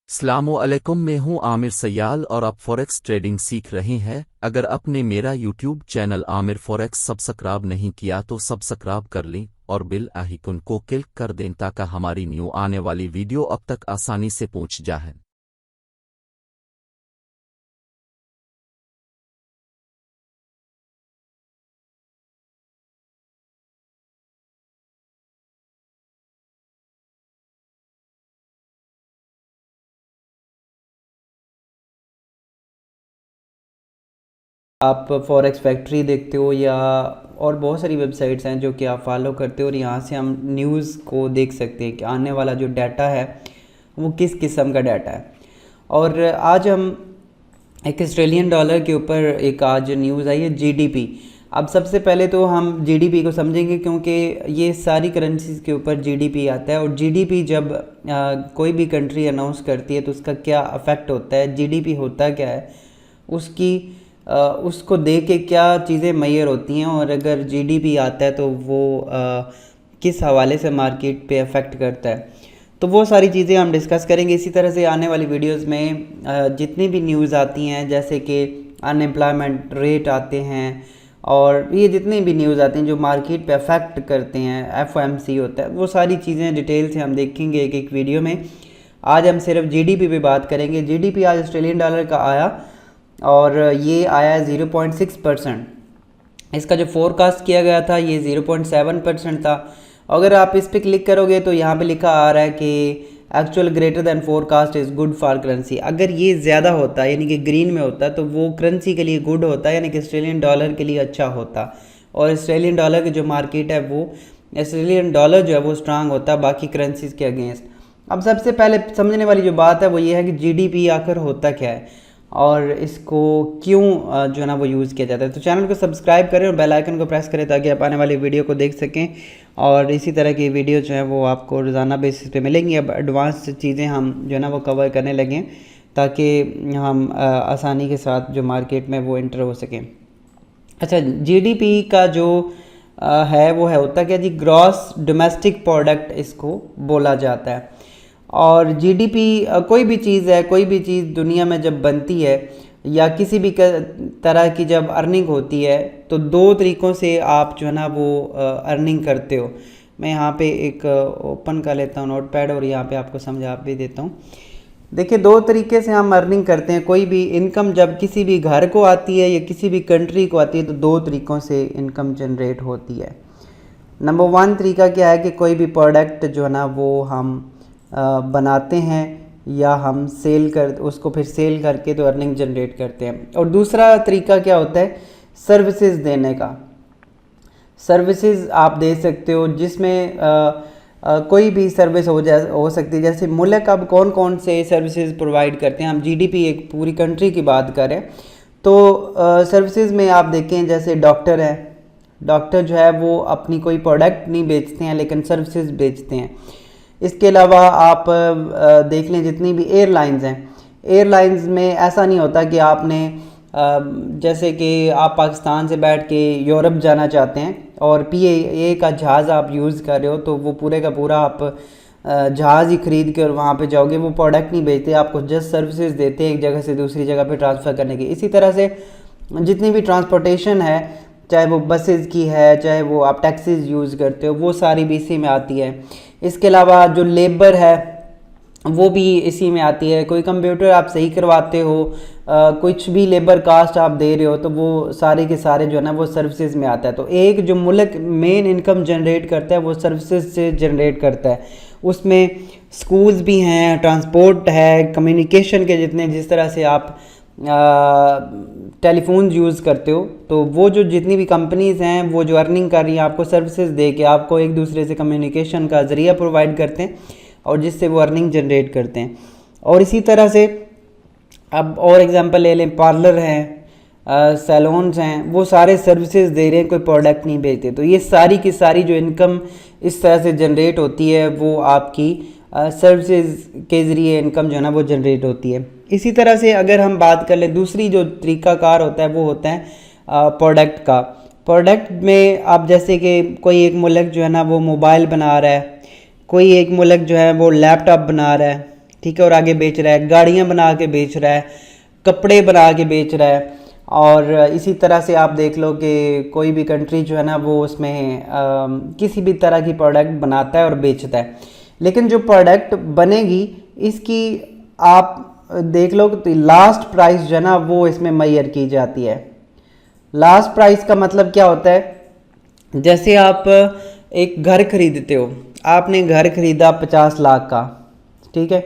अस्सलामुअलैकुम, मैं हूं आमिर सयाल और आप फॉरेक्स ट्रेडिंग सीख रहे हैं। अगर आपने मेरा YouTube channel Aamir forex subscribe नहीं किया तो सब्सक्राइब कर लें और बेल आइकन को क्लिक कर दें ताकि हमारी न्यू आने वाली वीडियो अब तक आसानी से पहुंच जाए। आप फॉरेक्स फैक्ट्री देखते हो या और बहुत सारी वेबसाइट्स हैं जो कि आप फॉलो करते हो और यहाँ से हम न्यूज़ को देख सकते हैं कि आने वाला जो डाटा है वो किस किस्म का डाटा है। और आज हम एक ऑस्ट्रेलियन डॉलर के ऊपर एक आज न्यूज़ आई है जीडीपी। अब सबसे पहले तो हम जीडीपी को समझेंगे क्योंकि ये सारी करेंसीज के ऊपर जीडीपी आता है और जीडीपी जब कोई भी कंट्री अनाउंस करती है तो उसका क्या अफेक्ट होता है, जीडीपी होता क्या है, उसको देख के क्या चीज़ें मैयर होती हैं और अगर जीडीपी आता है तो वो किस हवाले से मार्केट पे अफेक्ट करता है। तो वो सारी चीज़ें हम डिस्कस करेंगे। इसी तरह से आने वाली वीडियोस में जितनी भी न्यूज़ आती हैं जैसे कि अनएम्प्लॉयमेंट रेट आते हैं और ये जितनी भी न्यूज़ आती हैं जो मार्केट पे अफेक्ट करते हैं, एफओएमसी होता है, वो सारी चीज़ें डिटेल से हम देखेंगे एक एक वीडियो में। आज हम सिर्फ जीडीपी पे बात करेंगे। जीडीपी आज ऑस्ट्रेलियन डॉलर का आया और ये आया 0.6%। इसका जो फोरकास्ट किया गया था ये 0.7% था। अगर आप इस पर क्लिक करोगे तो यहाँ पे लिखा आ रहा है कि actual greater than forecast is good for currency. अगर ये ज़्यादा होता यानी कि ग्रीन में होता तो वो करेंसी के लिए गुड होता यानी कि ऑस्ट्रेलियन डॉलर के लिए अच्छा होता और ऑस्ट्रेलियन डॉलर की जो मार्केट है वो ऑस्ट्रेलियन डॉलर जो है वो स्ट्रांग होता बाकी करेंसीज के अगेंस्ट। अब सबसे पहले समझने वाली जो बात है वो ये है कि जीडीपी आखिर होता क्या है और इसको क्यों जो है ना वो यूज़ किया जाता है। तो चैनल को सब्सक्राइब करें और बेल आइकन को प्रेस करें ताकि आप आने वाली वीडियो को देख सकें और इसी तरह की वीडियो जो है वो आपको रोज़ाना बेसिस पे मिलेंगी। अब एडवांस चीज़ें हम जो है ना वो कवर करने लगें ताकि हम आसानी के साथ जो मार्केट में वो एंटर हो सकें। अच्छा, जीडीपी का जो है वो है होता क्या जी, ग्रॉस डोमेस्टिक प्रोडक्ट इसको बोला जाता है। और जीडीपी कोई भी चीज़ है, कोई भी चीज़ दुनिया में जब बनती है या किसी भी तरह की जब अर्निंग होती है तो दो तरीक़ों से आप जो है ना वो अर्निंग करते हो। मैं यहाँ पे एक ओपन कर लेता हूँ नोटपैड और यहाँ पे आपको समझा भी देता हूँ। देखिए, दो तरीके से हम अर्निंग करते हैं। कोई भी इनकम जब किसी भी घर को आती है या किसी भी कंट्री को आती है तो दो तरीक़ों से इनकम जनरेट होती है। नंबर वन तरीका क्या है कि कोई भी प्रोडक्ट जो है ना वो हम बनाते हैं या हम उसको फिर सेल करके तो अर्निंग जनरेट करते हैं। और दूसरा तरीका क्या होता है, सर्विसेज देने का। सर्विसेज आप दे सकते हो जिसमें कोई भी सर्विस हो सकती है। जैसे मुल्क अब कौन कौन से सर्विसेज प्रोवाइड करते हैं, हम जीडीपी एक पूरी कंट्री की बात करें तो सर्विसेज में आप देखें जैसे डॉक्टर है। डॉक्टर जो है वो अपनी कोई प्रोडक्ट नहीं बेचते हैं लेकिन सर्विसेज बेचते हैं। इसके अलावा आप देख लें जितनी भी एयरलाइंस हैं, एयरलाइंस में ऐसा नहीं होता कि आपने जैसे कि आप पाकिस्तान से बैठ के यूरोप जाना चाहते हैं और पीएए का जहाज़ आप यूज़ कर रहे हो तो वो पूरे का पूरा आप जहाज़ ही ख़रीद के और वहाँ पे जाओगे। वो प्रोडक्ट नहीं बेचते, आपको जस्ट सर्विसेज देते हैं एक जगह से दूसरी जगह पे ट्रांसफ़र करने की। इसी तरह से जितनी भी ट्रांसपोर्टेशन है, चाहे वो बसेस की है, चाहे वो आप टैक्सीज यूज़ करते हो, वो सारी भी इसी में आती है। इसके अलावा जो लेबर है वो भी इसी में आती है। कोई कंप्यूटर आप सही करवाते हो, कुछ भी लेबर कास्ट आप दे रहे हो तो वो सारे के सारे जो है ना वो सर्विसेज में आता है। तो एक जो मुल्क मेन इनकम जनरेट करता है वो सर्विसेज से जनरेट करता है। उसमें स्कूल्स भी हैं, ट्रांसपोर्ट है, कम्युनिकेशन के जिस तरह से आप टेलीफोन यूज़ करते हो तो वो जो जितनी भी कंपनीज़ हैं वो जो अर्निंग कर रही हैं आपको सर्विसेज दे के आपको एक दूसरे से कम्युनिकेशन का ज़रिया प्रोवाइड करते हैं और जिससे वो अर्निंग जनरेट करते हैं। और इसी तरह से अब और एग्जांपल ले लें, पार्लर हैं, सैलून्स हैं, वो सारे सर्विसेज दे रहे हैं, कोई प्रोडक्ट नहीं बेचते। तो ये सारी की सारी जो इनकम इस तरह से जनरेट होती है वो आपकी सर्विसेज के ज़रिए इनकम जो है ना वो जनरेट होती है। इसी तरह से अगर हम बात कर लें दूसरी जो तरीक़ाकार होता है वो होता है प्रोडक्ट का। प्रोडक्ट में आप जैसे कि कोई एक मुल्क जो है ना वो मोबाइल बना रहा है, कोई एक मुल्क जो है वो लैपटॉप बना रहा है, ठीक है, और आगे बेच रहा है, गाड़ियाँ बना के बेच रहा है, कपड़े बना के बेच रहा है। और इसी तरह से आप देख लो कि कोई भी कंट्री जो है ना वो उसमें किसी भी तरह की प्रोडक्ट बनाता है और बेचता है, लेकिन जो प्रोडक्ट बनेगी इसकी आप देख लो कि लास्ट प्राइस जो है ना वो इसमें मुहैया की जाती है। लास्ट प्राइस का मतलब क्या होता है, जैसे आप एक घर खरीदते हो, आपने घर खरीदा 50 लाख का, ठीक है,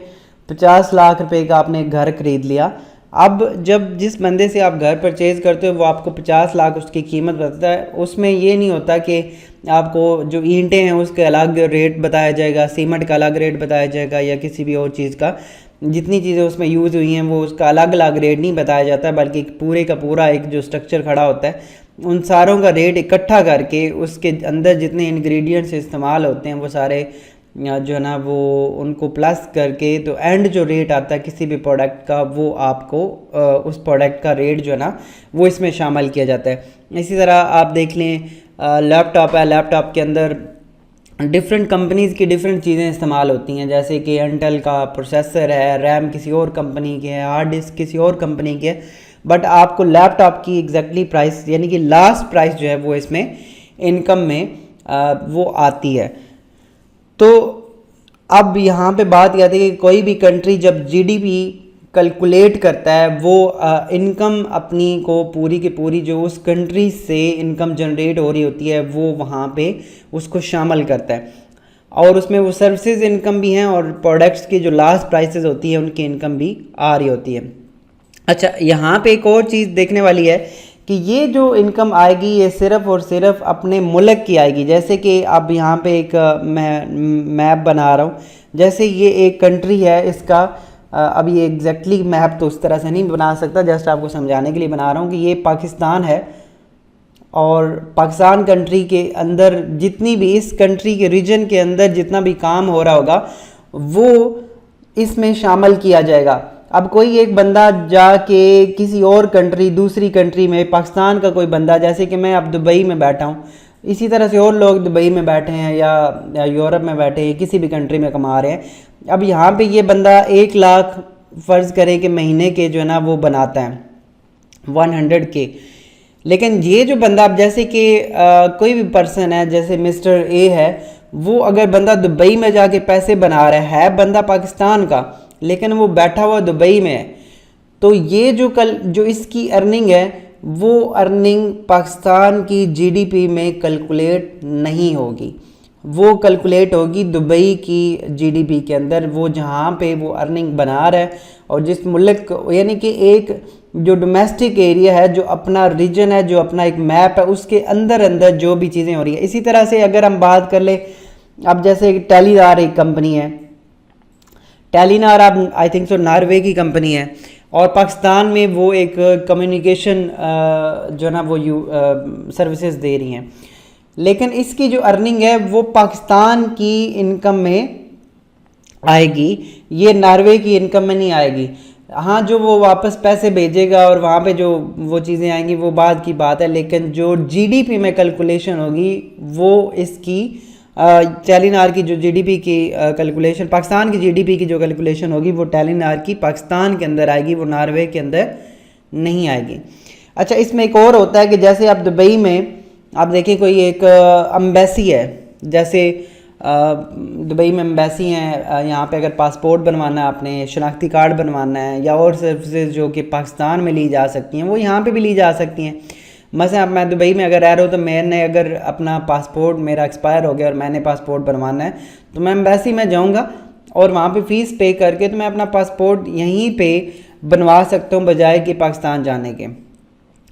50 लाख रुपए का आपने घर खरीद लिया। अब जब जिस बंदे से आप घर परचेज़ करते हो वो आपको 50 लाख उसकी कीमत बताता है, उसमें ये नहीं होता कि आपको जो ईंटें हैं उसके अलग रेट बताया जाएगा, सीमेंट का अलग रेट बताया जाएगा, या किसी भी और चीज़ का, जितनी चीज़ें उसमें यूज़ हुई हैं वो उसका अलग अलग रेट नहीं बताया जाता, बल्कि पूरे का पूरा एक जो स्ट्रक्चर खड़ा होता है उन सारों का रेट इकट्ठा करके उसके अंदर जितने इंग्रेडिएंट्स इस्तेमाल होते हैं वो सारे जो है ना वो उनको प्लस करके तो एंड जो रेट आता है किसी भी प्रोडक्ट का वो आपको उस प्रोडक्ट का रेट जो है ना वो इसमें शामिल किया जाता है। इसी तरह आप देख लें लैपटॉप है, लैपटॉप के अंदर डिफरेंट कंपनीज़ की डिफरेंट चीज़ें इस्तेमाल होती हैं, जैसे कि इंटेल का प्रोसेसर है, रैम किसी और कंपनी के है, हार्ड डिस्क किसी और कंपनी के है, बट आपको लैपटॉप की एग्जैक्टली प्राइस यानी कि लास्ट प्राइस जो है वो इसमें इनकम में वो आती है। तो अब यहाँ पे बात यह आती है कि कोई भी कंट्री जब जीडीपी कैलकुलेट करता है वो इनकम अपनी को पूरी की पूरी जो उस कंट्री से इनकम जनरेट हो रही होती है वो वहाँ पे उसको शामिल करता है, और उसमें वो सर्विसेज इनकम भी हैं और प्रोडक्ट्स की जो लास्ट प्राइसेस होती है उनकी इनकम भी आ रही होती है। अच्छा, यहाँ पे एक और चीज़ देखने वाली है कि ये जो इनकम आएगी ये सिर्फ़ और सिर्फ अपने मुल्क की आएगी। जैसे कि अब यहाँ पे एक मैं मैप बना रहा हूँ, जैसे ये एक कंट्री है, इसका अब ये एग्जैक्टली मैप तो उस तरह से नहीं बना सकता, जस्ट आपको समझाने के लिए बना रहा हूँ कि ये पाकिस्तान है, और पाकिस्तान कंट्री के अंदर जितनी भी इस कंट्री के रीजन के अंदर जितना भी काम हो रहा होगा वो इसमें शामिल किया जाएगा। अब कोई एक बंदा जाके किसी और कंट्री दूसरी कंट्री में, पाकिस्तान का कोई बंदा, जैसे कि मैं अब दुबई में बैठा हूँ, इसी तरह से और लोग दुबई में बैठे हैं या यूरोप में बैठे हैं, किसी भी कंट्री में कमा रहे हैं। अब यहाँ पे ये बंदा 1 लाख फ़र्ज़ करे कि महीने के जो है ना वो बनाता है 100K, लेकिन ये जो बंदा अब जैसे कि कोई भी पर्सन है, जैसे मिस्टर ए है, वो अगर बंदा दुबई में जाके पैसे बना रहा है बंदा पाकिस्तान का, लेकिन वो बैठा हुआ दुबई में है, तो ये जो इसकी अर्निंग है वो अर्निंग पाकिस्तान की जीडीपी में कैलकुलेट नहीं होगी, वो कैलकुलेट होगी दुबई की जीडीपी के अंदर, वो जहाँ पे वो अर्निंग बना रहा है और जिस मुल्क यानी कि एक जो डोमेस्टिक एरिया है, जो अपना रीजन है, जो अपना एक मैप है, उसके अंदर अंदर जो भी चीज़ें हो रही है। इसी तरह से अगर हम बात कर ले, अब जैसे टेलीनार एक कंपनी है, टेलीनार अब आई थिंक सो नॉर्वे की कंपनी है, और पाकिस्तान में वो एक कम्युनिकेशन जो है ना वो सर्विसेज दे रही हैं, लेकिन इसकी जो अर्निंग है वो पाकिस्तान की इनकम में आएगी, ये नॉर्वे की इनकम में नहीं आएगी। हाँ, जो वो वापस पैसे भेजेगा और वहाँ पे जो वो चीज़ें आएंगी वो बाद की बात है, लेकिन जो जीडीपी में कैलकुलेशन होगी वो इसकी टेलीनार की जो जीडीपी की कैलकुलेशन, पाकिस्तान की जीडीपी की जो कैलकुलेशन होगी वो टेलीनार की पाकिस्तान के अंदर आएगी, वो नॉर्वे के अंदर नहीं आएगी। अच्छा, इसमें एक और होता है कि जैसे आप दुबई में आप देखिए कोई एक एम्बेसी है, जैसे दुबई में एम्बेसी हैं, यहाँ पे अगर पासपोर्ट बनवाना है, आपने शनाख्ती कार्ड बनवाना है या और सर्विसेज जो कि पाकिस्तान में ली जा सकती हैं वो यहाँ पे भी ली जा सकती हैं। मसलन मैं दुबई में अगर रह रहा हूँ तो मैंने अगर अपना पासपोर्ट मेरा एक्सपायर हो गया और मैंने पासपोर्ट बनवाना है तो मैं एम्बेसी में जाऊँगा और वहाँ पे फ़ीस पे करके तो मैं अपना पासपोर्ट यहीं पे बनवा सकता हूँ, बजाय कि पाकिस्तान जाने के।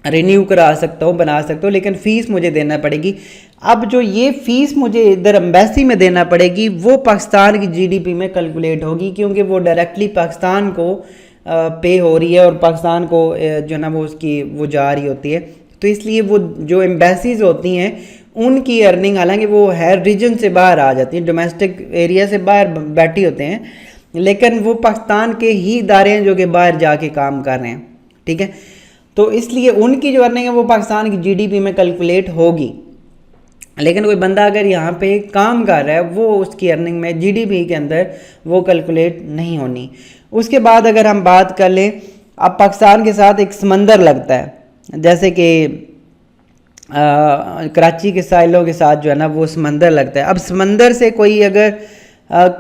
रिन्यू करा सकता हूँ, बना सकता हूँ, लेकिन फ़ीस मुझे देना पड़ेगी। अब जो ये फ़ीस मुझे इधर एम्बेसी में देना पड़ेगी वो पाकिस्तान की जीडीपी में कैलकुलेट होगी, क्योंकि वो डायरेक्टली पाकिस्तान को पे हो रही है और पाकिस्तान को जो ना वो उसकी वो जा रही होती है। तो इसलिए वो जो एम्बेसीज होती हैं उनकी अर्निंग, हालांकि वो है रीजन से बाहर आ जाती है, डोमेस्टिक एरिया से बाहर बैठी होते हैं, लेकिन वो पाकिस्तान के ही इदारे हैं जो कि बाहर जाके काम कर रहे हैं, ठीक है। तो इसलिए उनकी जो अर्निंग है वो पाकिस्तान की जीडीपी में कैलकुलेट होगी। लेकिन कोई बंदा अगर यहाँ पे काम कर रहा है वो उसकी अर्निंग में जीडीपी के अंदर वो कैलकुलेट नहीं होनी। उसके बाद अगर हम बात कर लें, अब पाकिस्तान के साथ एक समंदर लगता है, जैसे कि कराची के साहिलों के साथ जो है ना वो समंदर लगता है। अब समंदर से कोई अगर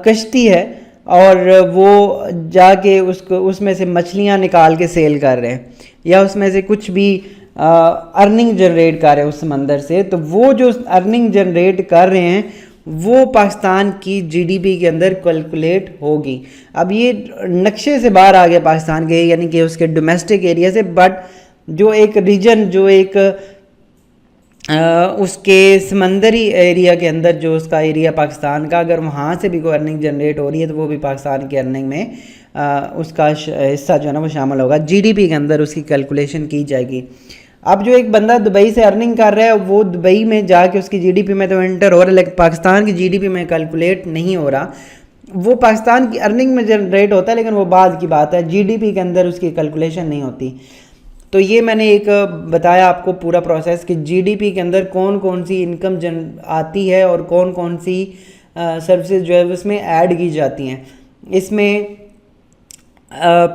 कश्ती है और वो जाके उसको उसमें से मछलियाँ निकाल के सेल कर रहे हैं या उसमें से कुछ भी अर्निंग जनरेट कर रहे हैं उस समंदर से, तो वो जो अर्निंग जनरेट कर रहे हैं वो पाकिस्तान की जीडीपी के अंदर कैलकुलेट होगी। अब ये नक्शे से बाहर आ गया पाकिस्तान के, यानी कि उसके डोमेस्टिक एरिया से, बट जो एक रीजन, जो एक उसके समंदरी एरिया के अंदर जो उसका एरिया पाकिस्तान का, अगर वहाँ से भी कोई अर्निंग जनरेट हो रही है तो वो भी पाकिस्तान की अर्निंग में उसका हिस्सा जो है ना वो शामिल होगा, जीडीपी के अंदर उसकी कैलकुलेशन की जाएगी। अब जो एक बंदा दुबई से अर्निंग कर रहा है वो दुबई में जाके उसकी जीडीपी में तो एंटर हो रहा है, लेकिन पाकिस्तान की जीडीपी में कैलकुलेट नहीं हो रहा। वो पाकिस्तान की अर्निंग में जनरेट होता है लेकिन वो बाद की बात है, जीडीपी के अंदर उसकी कैलकुलेशन नहीं होती। तो ये मैंने एक बताया आपको पूरा प्रोसेस कि जीडीपी के अंदर कौन कौन सी इनकम आती है और कौन कौन सी सर्विसेज जो है उसमें ऐड की जाती हैं। इसमें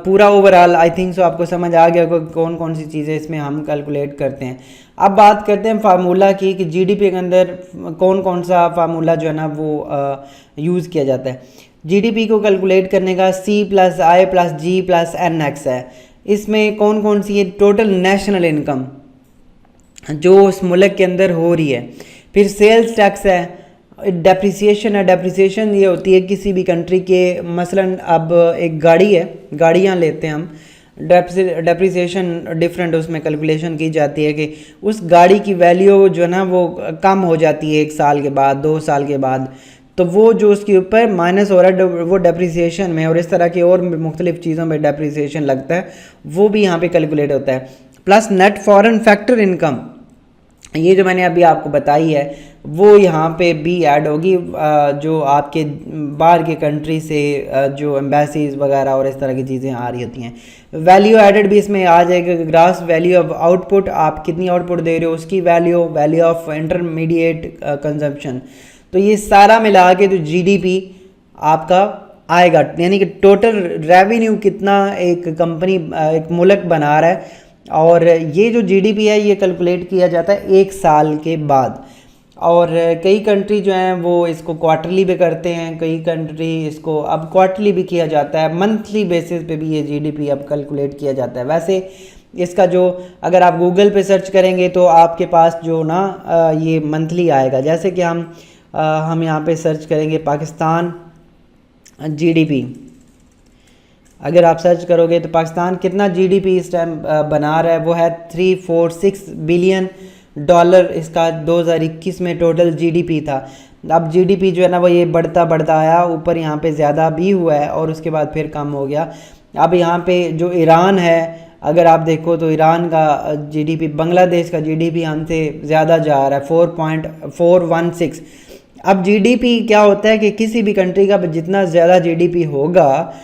पूरा ओवरऑल आई थिंक सो आपको समझ आ गया कौन कौन सी चीज़ें इसमें हम कैलकुलेट करते हैं। अब बात करते हैं फार्मूला की कि जीडीपी के अंदर कौन कौन सा फार्मूला जो है ना वो यूज़ किया जाता है। जीडीपी को कैलकुलेट करने का C+I+G+NX है। इसमें कौन कौन सी है, टोटल नेशनल इनकम जो उस मुल्क के अंदर हो रही है, फिर सेल्स टैक्स है, डेप्रिसिएशन है। डेप्रिसिएशन ये होती है किसी भी कंट्री के, मसलन अब एक गाड़ी है, गाड़ियाँ लेते हैं हम, डेप्रिसिएशन डिफरेंट उसमें कैलकुलेशन की जाती है कि उस गाड़ी की वैल्यू जो है ना वो कम हो जाती है 1 साल के बाद, 2 साल के बाद, तो वो जो उसके ऊपर माइनस हो रहा है वो डेप्रिसिएशन में, और इस तरह की और मुख्तलिफ चीज़ों में डेप्रिसिएशन लगता है, वो भी यहाँ पे कैलकुलेट होता है। Plus net foreign factor income, ये जो मैंने अभी आपको बताई है वो यहाँ पे भी ऐड होगी, जो आपके बाहर के कंट्री से जो एम्बेसीज वगैरह और इस तरह की चीज़ें आ रही होती हैं। वैल्यू एडेड भी इसमें आ जाएगा, ग्रास वैल्यू ऑफ आउटपुट, आप कितनी आउटपुट दे रहे हो उसकी value, value of intermediate consumption, तो ये सारा मिला के जो जीडीपी आपका आएगा, यानी कि टोटल रेवेन्यू कितना एक कंपनी एक मुल्क बना रहा है। और ये जो जीडीपी है ये कैलकुलेट किया जाता है 1 साल के बाद, और कई कंट्री जो हैं वो इसको क्वार्टरली भी करते हैं, कई कंट्री इसको अब क्वार्टरली भी किया जाता है, मंथली बेसिस पे भी ये जीडीपी अब कैलकुलेट किया जाता है। वैसे इसका जो अगर आप गूगल पे सर्च करेंगे तो आपके पास जो ना ये मंथली आएगा, जैसे कि हम यहाँ पे सर्च करेंगे पाकिस्तान जीडीपी, अगर आप सर्च करोगे तो पाकिस्तान कितना जीडीपी इस टाइम बना रहा है, वो है $346 बिलियन, इसका 2021 में टोटल जीडीपी था। अब जीडीपी जो है ना वो ये बढ़ता बढ़ता आया, ऊपर यहाँ पे ज़्यादा भी हुआ है और उसके बाद फिर कम हो गया। अब यहाँ पे जो ईरान है, अगर आप देखो तो ईरान का जीडीपी, बांग्लादेश का जीडीपी हमसे ज़्यादा जा रहा है 4.416। अब जीडीपी क्या होता है कि किसी भी कंट्री का जितना ज़्यादा जीडीपी होगा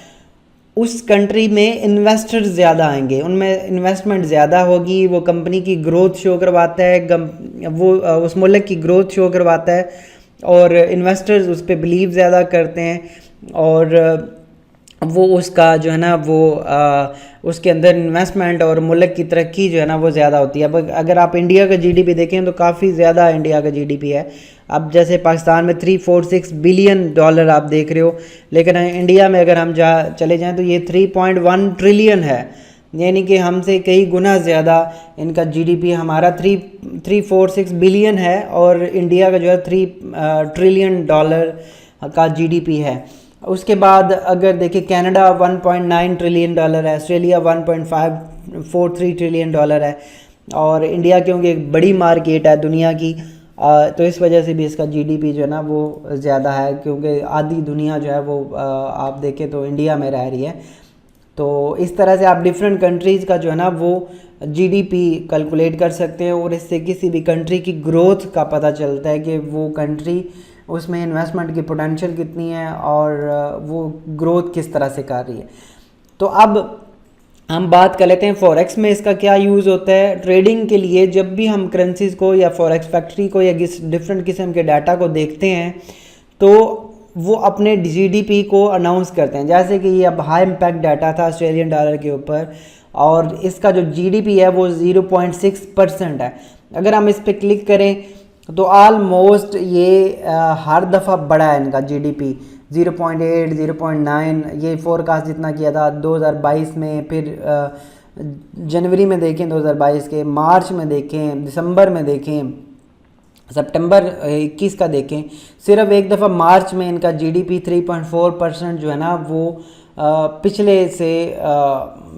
उस कंट्री में इन्वेस्टर्स ज़्यादा आएंगे, उनमें इन्वेस्टमेंट ज़्यादा होगी, वो कंपनी की ग्रोथ शो करवाता है, वो उस मुल्क की ग्रोथ शो करवाता है और इन्वेस्टर्स उस पर बिलीव ज़्यादा करते हैं और वो उसका जो है ना वो उसके अंदर इन्वेस्टमेंट और मुल्क की तरक्की जो है ना वो ज़्यादा होती है। अब अगर आप इंडिया का जीडीपी देखें तो काफ़ी ज़्यादा इंडिया का जीडीपी है। अब जैसे पाकिस्तान में $346 बिलियन आप देख रहे हो, लेकिन इंडिया में अगर हम चले जाएं तो ये 3.1 ट्रिलियन है, यानी कि हमसे कई गुना ज़्यादा इनका जीडीपी, हमारा 346 बिलियन है और इंडिया का जो है $3 ट्रिलियन का जीडीपी है। उसके बाद अगर देखिए कनाडा 1.9 ट्रिलियन है, ऑस्ट्रेलिया 1.543 ट्रिलियन है और इंडिया क्योंकि एक बड़ी मार्केट है दुनिया की, तो इस वजह से भी इसका जीडीपी जो है ना वो ज़्यादा है, क्योंकि आधी दुनिया जो है वो आप देखें तो इंडिया में रह रही है। तो इस तरह से आप डिफरेंट कंट्रीज़ का जो है ना वो जीडीपी कैलकुलेट कर सकते हैं और इससे किसी भी कंट्री की ग्रोथ का पता चलता है कि वो कंट्री उसमें इन्वेस्टमेंट की पोटेंशियल कितनी है और वो ग्रोथ किस तरह से कर रही है। तो अब हम बात कर लेते हैं फॉरेक्स में इसका क्या यूज़ होता है। ट्रेडिंग के लिए जब भी हम करेंसीज को या फॉरेक्स फैक्ट्री को या डिफरेंट किस्म के डाटा को देखते हैं तो वो अपने जीडीपी को अनाउंस करते हैं। जैसे कि ये अब हाई इम्पैक्ट डाटा था ऑस्ट्रेलियन डॉलर के ऊपर और इसका जो जीडीपी है वो 0.6% है। अगर हम इस पर क्लिक करें तो ऑलमोस्ट ये हर दफ़ा बढ़ा है इनका जीडीपी 0.8 0.9 ये फोरकास्ट जितना किया था 2022 में, फिर जनवरी में देखें 2022 के, मार्च में देखें, दिसंबर में देखें, सितंबर 21 का देखें, सिर्फ एक दफ़ा मार्च में इनका जीडीपी 3.4% जो है ना वो पिछले से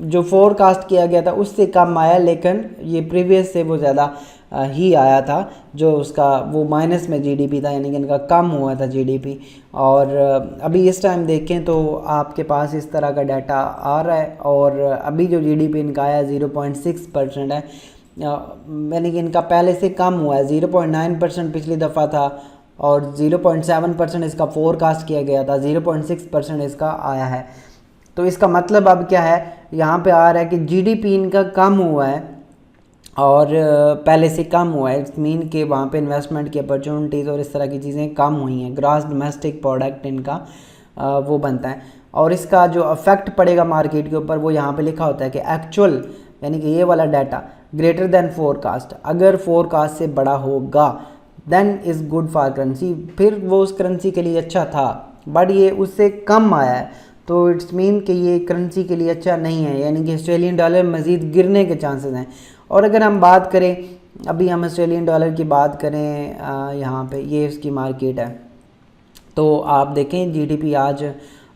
जो फोरकास्ट किया गया था उससे कम आया, लेकिन ये प्रीवियस से वो ज़्यादा ही आया था जो उसका वो माइनस में जीडीपी था, यानी कि इनका कम हुआ था जीडीपी। और अभी इस टाइम देखें तो आपके पास इस तरह का डाटा आ रहा है और अभी जो जीडीपी इनका आया 0.6% है, यानी कि इनका पहले से कम हुआ है। 0.9% पिछली दफ़ा था और 0.7% इसका फोरकास्ट किया गया था, 0.6% इसका आया है। तो इसका मतलब अब क्या है, यहाँ पे आ रहा है कि जीडीपी इनका कम हुआ है और पहले से कम हुआ है। इट्स मीन कि वहाँ पे इन्वेस्टमेंट की अपॉर्चुनिटीज़ और इस तरह की चीज़ें कम हुई हैं। ग्रॉस डोमेस्टिक प्रोडक्ट इनका वो बनता है और इसका जो अफेक्ट पड़ेगा मार्केट के ऊपर वो यहाँ पे लिखा होता है कि एक्चुअल, यानी कि ये वाला डाटा ग्रेटर दैन फोरकास्ट, अगर फोरकास्ट से बड़ा होगा then is good for currency, फिर वो उस करेंसी के लिए अच्छा था, बट ये उससे कम आया है तो इट्स मीन कि ये करेंसी के लिए अच्छा नहीं है, यानी कि ऑस्ट्रेलियन डॉलर मज़ीद गिरने के चांसेस हैं। और अगर हम बात करें, अभी हम ऑस्ट्रेलियन डॉलर की बात करें, यहाँ पे ये इसकी मार्केट है तो आप देखें जीडीपी आज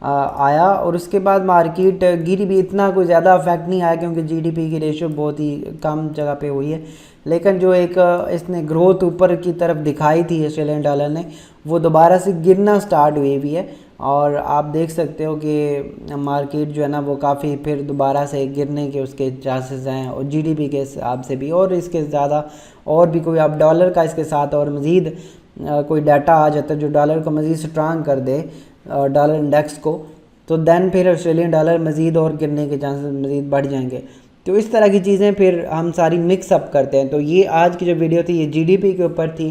आया और उसके बाद मार्केट गिरी भी, इतना कोई ज़्यादा अफेक्ट नहीं आया क्योंकि जीडीपी की रेशो बहुत ही कम जगह पे हुई है। लेकिन जो एक इसने ग्रोथ ऊपर की तरफ दिखाई थी ऑस्ट्रेलियन डॉलर ने, वो दोबारा से गिरना स्टार्ट हुई भी है और आप देख सकते हो कि मार्केट जो है ना वो काफ़ी फिर दोबारा से गिरने के उसके चांसेस हैं और जीडीपी के हिसाब से भी, और इसके ज़्यादा और भी कोई आप डॉलर का इसके साथ और मज़ीद कोई डाटा आ जाता है जो डॉलर को मज़ीद स्ट्रांग कर दे, डॉलर इंडेक्स को, तो दैन फिर ऑस्ट्रेलियन डॉलर मज़ीद और गिरने के चांसेस मज़ीद बढ़ जाएंगे। तो इस तरह की चीज़ें फिर हम सारी मिक्सअप करते हैं। तो ये आज की जो वीडियो थी ये जीडीपी के ऊपर थी,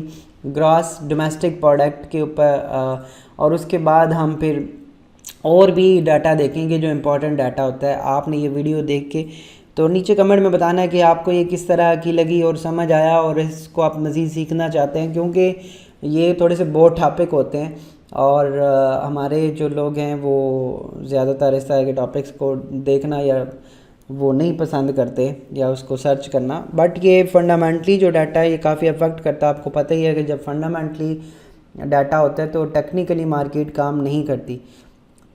ग्रॉस डोमेस्टिक प्रोडक्ट के ऊपर, और उसके बाद हम फिर और भी डाटा देखेंगे जो इम्पोर्टेंट डाटा होता है। आपने ये वीडियो देख के तो नीचे कमेंट में बताना है कि आपको ये किस तरह की लगी और समझ आया और इसको आप मज़ीद सीखना चाहते हैं, क्योंकि ये थोड़े से बोर्ड टॉपिक होते हैं और हमारे जो लोग हैं वो ज़्यादातर इस तरह के टॉपिक्स को देखना या वो नहीं पसंद करते या उसको सर्च करना। बट ये फंडामेंटली जो डाटा है ये काफ़ी अफेक्ट करता है। आपको पता ही है कि जब फंडामेंटली डाटा होता है तो टेक्निकली मार्केट काम नहीं करती।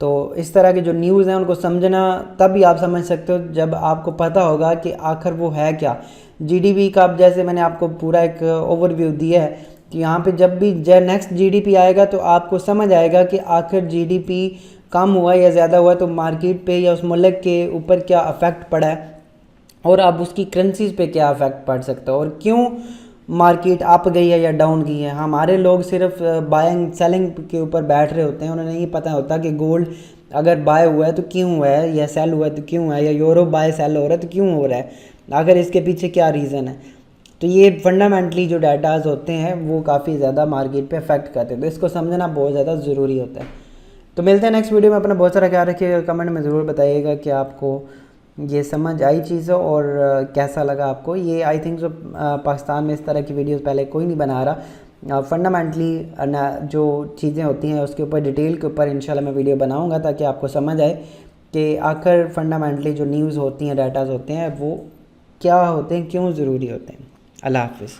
तो इस तरह के जो न्यूज़ हैं उनको समझना तभी आप समझ सकते हो जब आपको पता होगा कि आखिर वो है क्या। जीडीपी का अब जैसे मैंने आपको पूरा एक ओवरव्यू दिया है कि यहाँ पे जब भी नेक्स्ट जीडीपी आएगा तो आपको समझ आएगा कि आखिर जीडीपी कम हुआ या ज़्यादा हुआ तो मार्केट पे या उस मुल्क के ऊपर क्या अफेक्ट पड़ा है और अब उसकी करेंसीज पे क्या अफेक्ट पड़ सकता है और क्यों मार्केट अप गई है या डाउन गई है। हमारे लोग सिर्फ बाइंग सेलिंग के ऊपर बैठ रहे होते हैं, उन्हें नहीं पता होता कि गोल्ड अगर बाय हुआ है तो क्यों हुआ है, या सेल हुआ है तो क्यों हुआ है, या यूरो बाय सेल हो रहा है तो क्यों हो रहा है, अगर इसके पीछे क्या रीज़न है। तो ये फंडामेंटली जो डाटाज होते हैं वो काफ़ी ज़्यादा मार्केट पे अफेक्ट करते हैं, तो इसको समझना बहुत ज़्यादा ज़रूरी होता है। तो मिलते हैं नेक्स्ट वीडियो में। अपना बहुत सारा ख्याल रखिएगा, कमेंट में ज़रूर बताइएगा कि आपको ये समझ आई चीज़ और कैसा लगा आपको। ये आई थिंक जो पाकिस्तान में इस तरह की वीडियोस पहले कोई नहीं बना रहा। फंडामेंटली जो चीज़ें होती हैं उसके ऊपर डिटेल के ऊपर इंशाल्लाह मैं वीडियो बनाऊंगा ताकि आपको समझ आए कि आखिर फंडामेंटली जो न्यूज़ होती हैं, डाटाज होते हैं वो क्या होते हैं, क्यों ज़रूरी होते हैं। अल्लाह हाफ़िज़।